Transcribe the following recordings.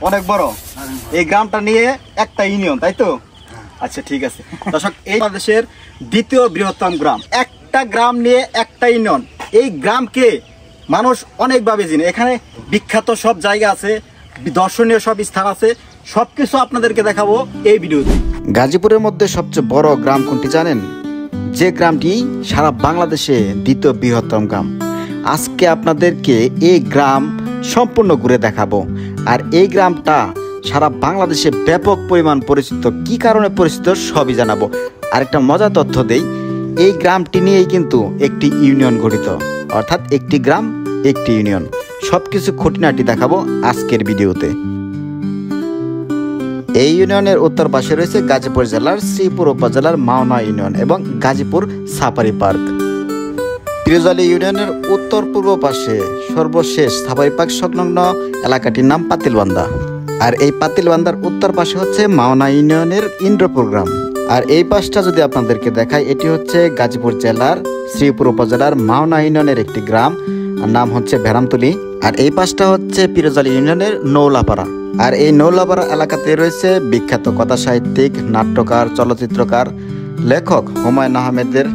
অনেক বড়। এই গ্রামটা নিয়ে একটা ইউনিয়ন, তাই তো? আচ্ছা, ঠিক আছে দর্শক, এই বাংলাদেশের দ্বিতীয় বৃহত্তম গ্রাম, একটা গ্রাম নিয়ে একটা ইউনিয়ন। এই গ্রামকে মানুষ অনেকভাবে চিনে। এখানে বিখ্যাত সব জায়গা আছে, দর্শনীয় সব স্থান আছে, সবকিছু আপনাদেরকে দেখাবো এই ভিডিওতে। গাজীপুরের মধ্যে সবচেয়ে বড় গ্রাম কোনটি জানেন? যে গ্রামটি সারা বাংলাদেশে দ্বিতীয় বৃহত্তম গ্রাম। আজকে আপনাদেরকে এই গ্রাম সম্পূর্ণ ঘুরে দেখাবো। আর এই গ্রামটা সারা বাংলাদেশে ব্যাপক পরিমাণ পরিচিত। কি কারণে পরিচিত সবই জানাবো। আর একটা মজার তথ্য দেই, এই গ্রামটি নিয়েই কিন্তু একটি ইউনিয়ন গঠিত, অর্থাৎ একটি গ্রাম একটি ইউনিয়ন। সবকিছু খুঁটিনাটি দেখাবো আজকের ভিডিওতে। এই ইউনিয়নের উত্তর পাশে রয়েছে গাজীপুর জেলার শ্রীপুর উপজেলার মাওনা ইউনিয়ন এবং গাজীপুর সাফারি পার্ক। পিরোজআলী ইউনিয়নের উত্তর পূর্ব পাশে সর্বশেষ সাফারি পার্ক সংলগ্ন এলাকাটির নাম পাতিলবান্ধা। আর এই পাতিলবান্ধার উত্তর পাশে হচ্ছে মাওনা ইউনিয়নের ইন্দ্রপুর গ্রাম। আর এই পাশটা যদি আপনাদেরকে দেখাই, এটি হচ্ছে গাজীপুর জেলার শ্রীপুর উপজেলার মাওনা ইউনিয়নের একটি গ্রাম, নাম হচ্ছে ভেরামতুলি। আর এই পাশটা হচ্ছে পিরোজআলী ইউনিয়নের নৌলাপাড়া। আর এই নৌলাপাড়া এলাকাতে রয়েছে বিখ্যাত কথা সাহিত্যিক, নাট্যকার, চলচ্চিত্রকার, লেখক হুমায়ুন আহমেদের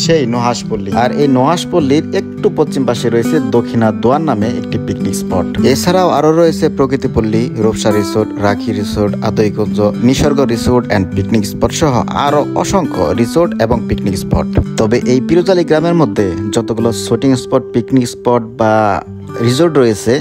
সেই নুহাসপল্লী। আর এই নুহাসপল্লীর একটু পশ্চিম পাশে রয়েছে দক্ষিণা দোয়ার নামে একটি পিকনিক স্পট। এছাড়াও আরো রয়েছে Prakritipalli, Rupsa resort, Rakhi resort, Adaikunja, Nisarga resort and picnic spot সহ আরো অসংখ্য রিসোর্ট এবং পিকনিক স্পট। তবে এই পিরোজআলী গ্রামের মধ্যে যতগুলো শুটিং স্পট, পিকনিক স্পট বা রিসোর্ট রয়েছে,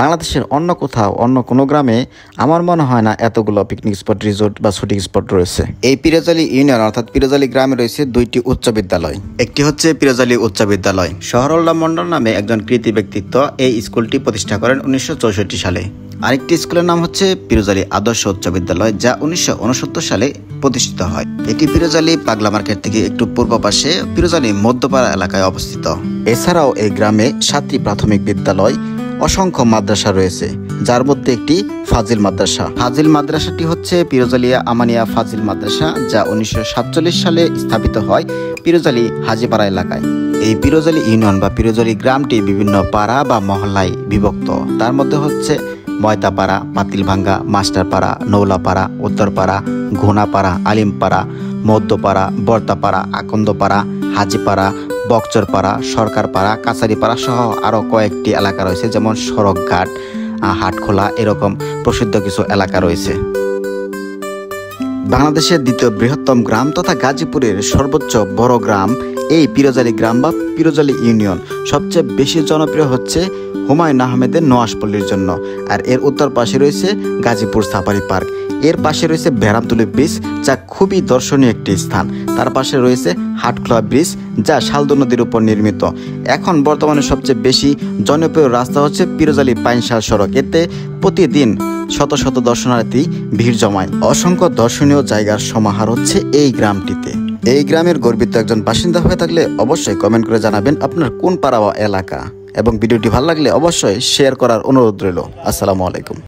বাংলাদেশের অন্য কোথাও অন্য কোনো গ্রামে আমার মনে হয় না এতগুলো পিকনিক স্পট, রিসোর্ট বা শুটিং স্পট রয়েছে। এই পিরোজআলী ইউনিয়ন অর্থাৎ পিরোজআলী গ্রামে রয়েছে দুইটি উচ্চ বিদ্যালয়। একটি হচ্ছে পিরোজআলী উচ্চ বিদ্যালয়। শহরুল্লাহ মন্ডল নামে একজন কৃতি ব্যক্তিত্ব এই স্কুলটি প্রতিষ্ঠা করেন 1964 সালে। আরেকটি স্কুলের নাম হচ্ছে পিরোজআলী আদর্শ উচ্চ বিদ্যালয়, যা 1969 সালে প্রতিষ্ঠিত হয়। এটি পিরোজআলী পাগলা মার্কেট থেকে একটু পূর্ব পাশে পিরোজআলী মধ্যপাড়া এলাকায় অবস্থিত। এছাড়াও এই গ্রামে 7টি প্রাথমিক বিদ্যালয়, অসংখ্য মাদ্রাসা রয়েছে, যার মধ্যে একটি ফাজিল মাদ্রাসা। ফাজিল মাদ্রাসাটি হচ্ছে পিরোজআলিয়া আমানিয়া ফাজিল মাদ্রাসা, যা 1947 সালে স্থাপিত হয় পিরোজআলী হাজিপাড়া এলাকায়। এই পিরোজআলী ইউনিয়ন বা পিরোজআলী গ্রামটি বিভিন্ন পাড়া বা মহল্লায় বিভক্ত। তার মধ্যে হচ্ছে ময়দাপাড়া, পাতিলভাঙ্গা, মাস্টারপাড়া, নৌলাপাড়া, উত্তরপাড়া, ঘোনাপাড়া, আলিমপাড়া, মধ্যপাড়া, বর্তাপাড়া, আকন্দপাড়া, হাজিপাড়া, বকচরপাড়া, সরকারপাড়া, কাছারিপাড়া সহ আরও কয়েকটি এলাকা রয়েছে, যেমন সড়কঘাট, হাটখোলা, এরকম প্রসিদ্ধ কিছু এলাকা রয়েছে। বাংলাদেশের দ্বিতীয় বৃহত্তম গ্রাম তথা গাজীপুরের সর্বোচ্চ বড় গ্রাম এই পিরোজআলী গ্রাম বা পিরোজআলী ইউনিয়ন। সবচেয়ে বেশি জনপ্রিয় হচ্ছে হুমায়ুন আহমেদের নুহাসপল্লীর জন্য। আর এর উত্তর পাশে রয়েছে গাজীপুর সাফারি পার্ক। এর পাশে রয়েছে ভেরামতুলি ব্রিজ, যা খুবই দর্শনীয় একটি স্থান। তার পাশে রয়েছে হাটখোলা ব্রিজ, যা শালদু নদীর উপর নির্মিত। এখন বর্তমানে সবচেয়ে বেশি জনপ্রিয় রাস্তা হচ্ছে পিরোজআলী পাইনশাল সড়ক। এতে প্রতিদিন শত শত দর্শনার্থী ভিড় জমায়। অসংখ্য দর্শনীয় জায়গার সমাহার হচ্ছে এই গ্রামটিতে। এই গ্রামের গর্বিত একজন বাসিন্দা হয়ে থাকলে অবশ্যই কমেন্ট করে জানাবেন আপনার কোন পাড়া বা এলাকা। এবং ভিডিওটি ভালো লাগলে অবশ্যই শেয়ার করার অনুরোধ রইল। আসসালামু আলাইকুম।